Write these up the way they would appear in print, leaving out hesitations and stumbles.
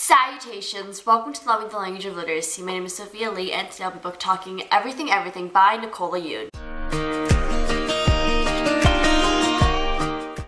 Salutations! Welcome to Loving the Language of Literacy. My name is Sophia Lee and today I'll be book talking Everything Everything by Nicola Yoon.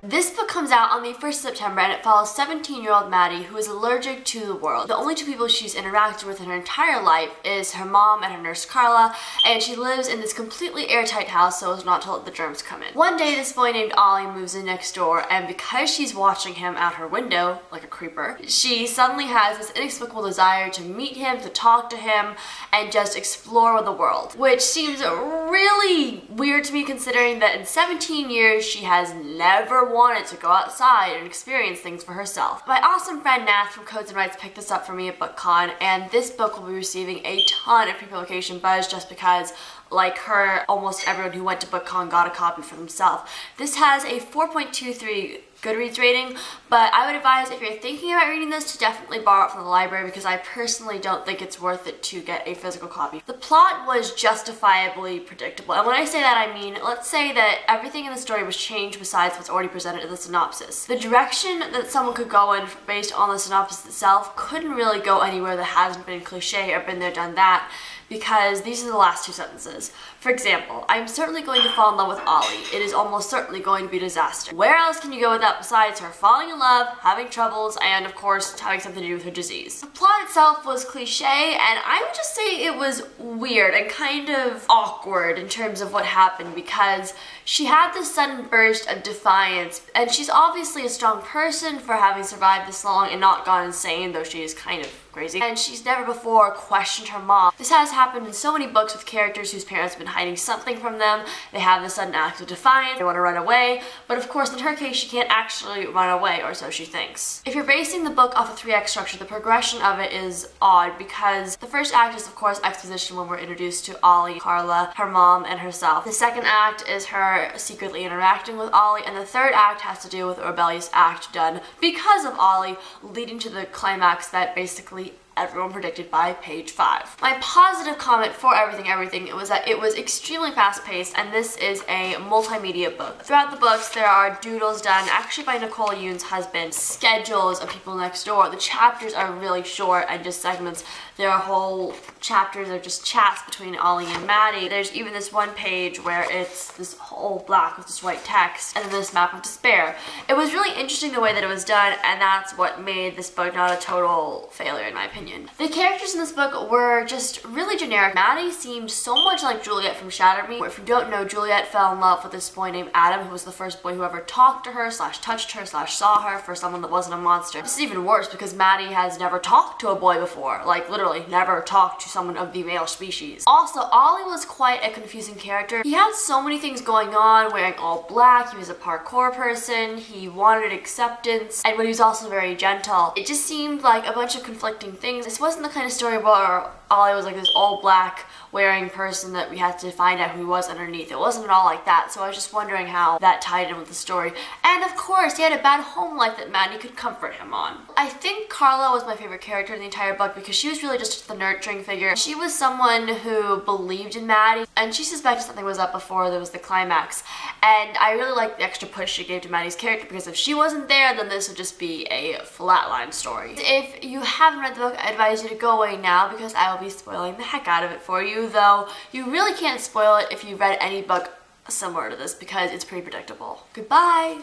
This book comes out on the 1st of September and it follows 17-year-old Maddie who is allergic to the world. The only two people she's interacted with in her entire life is her mom and her nurse Carla, and she lives in this completely airtight house so as not to let the germs come in. One day this boy named Olly moves in next door, and because she's watching him out her window like a creeper, she suddenly has this inexplicable desire to meet him, to talk to him, and just explore the world. Which seems really weird to me considering that in 17 years she has never wanted to go outside and experience things for herself. My awesome friend Nath from Codes and Rights picked this up for me at BookCon, and this book will be receiving a ton of pre-publication buzz just because, like her, almost everyone who went to BookCon got a copy for themselves. This has a 4.23 Goodreads rating, but I would advise if you're thinking about reading this to definitely borrow it from the library because I personally don't think it's worth it to get a physical copy. The plot was justifiably predictable, and when I say that I mean, let's say that everything in the story was changed besides what's already presented in the synopsis. The direction that someone could go in based on the synopsis itself couldn't really go anywhere that hasn't been cliche or been there, done that, because these are the last two sentences. For example, I'm certainly going to fall in love with Olly. It is almost certainly going to be a disaster. Where else can you go with that besides her falling in love, having troubles, and of course having something to do with her disease? The plot itself was cliche, and I would just say it was weird and kind of awkward in terms of what happened because she had this sudden burst of defiance, and she's obviously a strong person for having survived this long and not gone insane, though she is kind of crazy. And she's never before questioned her mom. This has happened in so many books with characters whose parents have been hiding something from them. They have this sudden act of defiance, they want to run away, but of course in her case she can't actually run away, or so she thinks. If you're basing the book off a 3-act structure, the progression of it is odd because the first act is of course exposition when we're introduced to Olly, Carla, her mom, and herself. The second act is her secretly interacting with Olly, and the third act has to do with a rebellious act done because of Olly, leading to the climax that basically everyone predicted by page 5. My positive comment for Everything Everything was that it was extremely fast-paced, and this is a multimedia book. Throughout the books there are doodles done actually by Nicola Yoon's husband, schedules of people next door. The chapters are really short and just segments. There are whole chapters of just chats between Olly and Maddie. There's even this one page where it's this whole black with this white text and then this map of despair. It was really interesting the way that it was done, and that's what made this book not a total failure in my opinion. The characters in this book were just really generic. Maddie seemed so much like Juliet from Shatter Me. If you don't know, Juliet fell in love with this boy named Adam, who was the first boy who ever talked to her, / touched her, / saw her for someone that wasn't a monster. This is even worse because Maddie has never talked to a boy before. Like literally never talked to someone of the male species. Also, Olly was quite a confusing character. He had so many things going on, wearing all black, he was a parkour person, he wanted acceptance, but he was also very gentle. It just seemed like a bunch of conflicting things. This wasn't the kind of story where Olly was like this all black wearing person that we had to find out who he was underneath. It wasn't at all like that, so I was just wondering how that tied in with the story. And of course, he had a bad home life that Maddie could comfort him on. I think Carla was my favorite character in the entire book because she was really just the nurturing figure. She was someone who believed in Maddie, and she suspected something was up before there was the climax. And I really liked the extra push she gave to Maddie's character because if she wasn't there, then this would just be a flatline story. If you haven't read the book, I advise you to go away now because I will be spoiling the heck out of it for you, though you really can't spoil it if you've read any book similar to this because it's pretty predictable. Goodbye!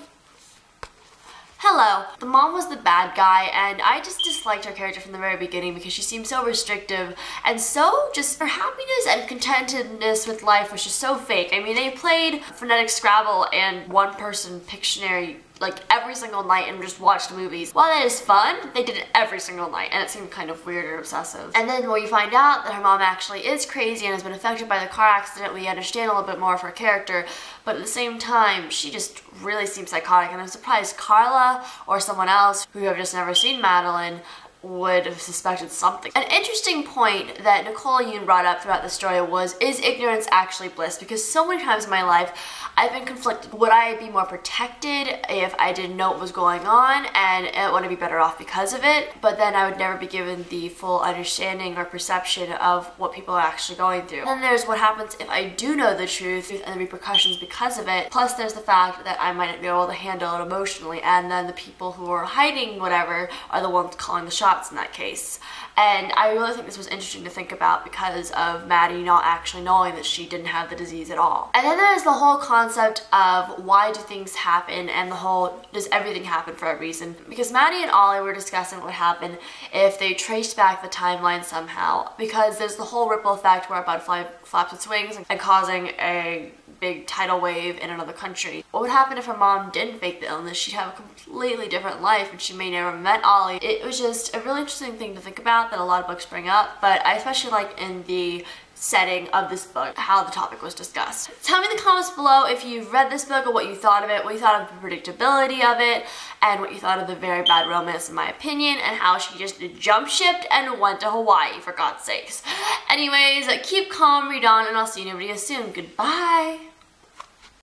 Hello. The mom was the bad guy, and I just disliked her character from the very beginning because she seemed so restrictive, and so just her happiness and contentedness with life was just so fake. I mean, they played phonetic Scrabble and one-person Pictionary like every single night and just watched movies. While that is fun, they did it every single night, and it seemed kind of weird or obsessive. And then when you find out that her mom actually is crazy and has been affected by the car accident, we understand a little bit more of her character, but at the same time, she just really seems psychotic, and I'm surprised Carla or someone else who have just never seen Madeline would have suspected something. An interesting point that Nicola Yoon brought up throughout the story was, is ignorance actually bliss? Because so many times in my life, I've been conflicted. Would I be more protected if I didn't know what was going on and I want to be better off because of it? But then I would never be given the full understanding or perception of what people are actually going through. And then there's what happens if I do know the truth and the repercussions because of it. Plus there's the fact that I might not be able to handle it emotionally, and then the people who are hiding whatever are the ones calling the shots. shots in that case. And I really think this was interesting to think about because of Maddie not actually knowing that she didn't have the disease at all. And then there's the whole concept of why do things happen and the whole does everything happen for a reason? Because Maddie and Olly were discussing what would happen if they traced back the timeline somehow, because there's the whole ripple effect where a butterfly flaps its wings and causing a big tidal wave in another country. What would happen if her mom didn't fake the illness? She'd have a completely different life and she may never met Olly. It was just a really interesting thing to think about that a lot of books bring up, but I especially like in the setting of this book how the topic was discussed. Tell me in the comments below if you've read this book or what you thought of it, what you thought of the predictability of it, and what you thought of the very bad romance in my opinion, and how she just jump shipped and went to Hawaii, for God's sakes. Anyways, keep calm, read on, and I'll see you in a video soon. Goodbye!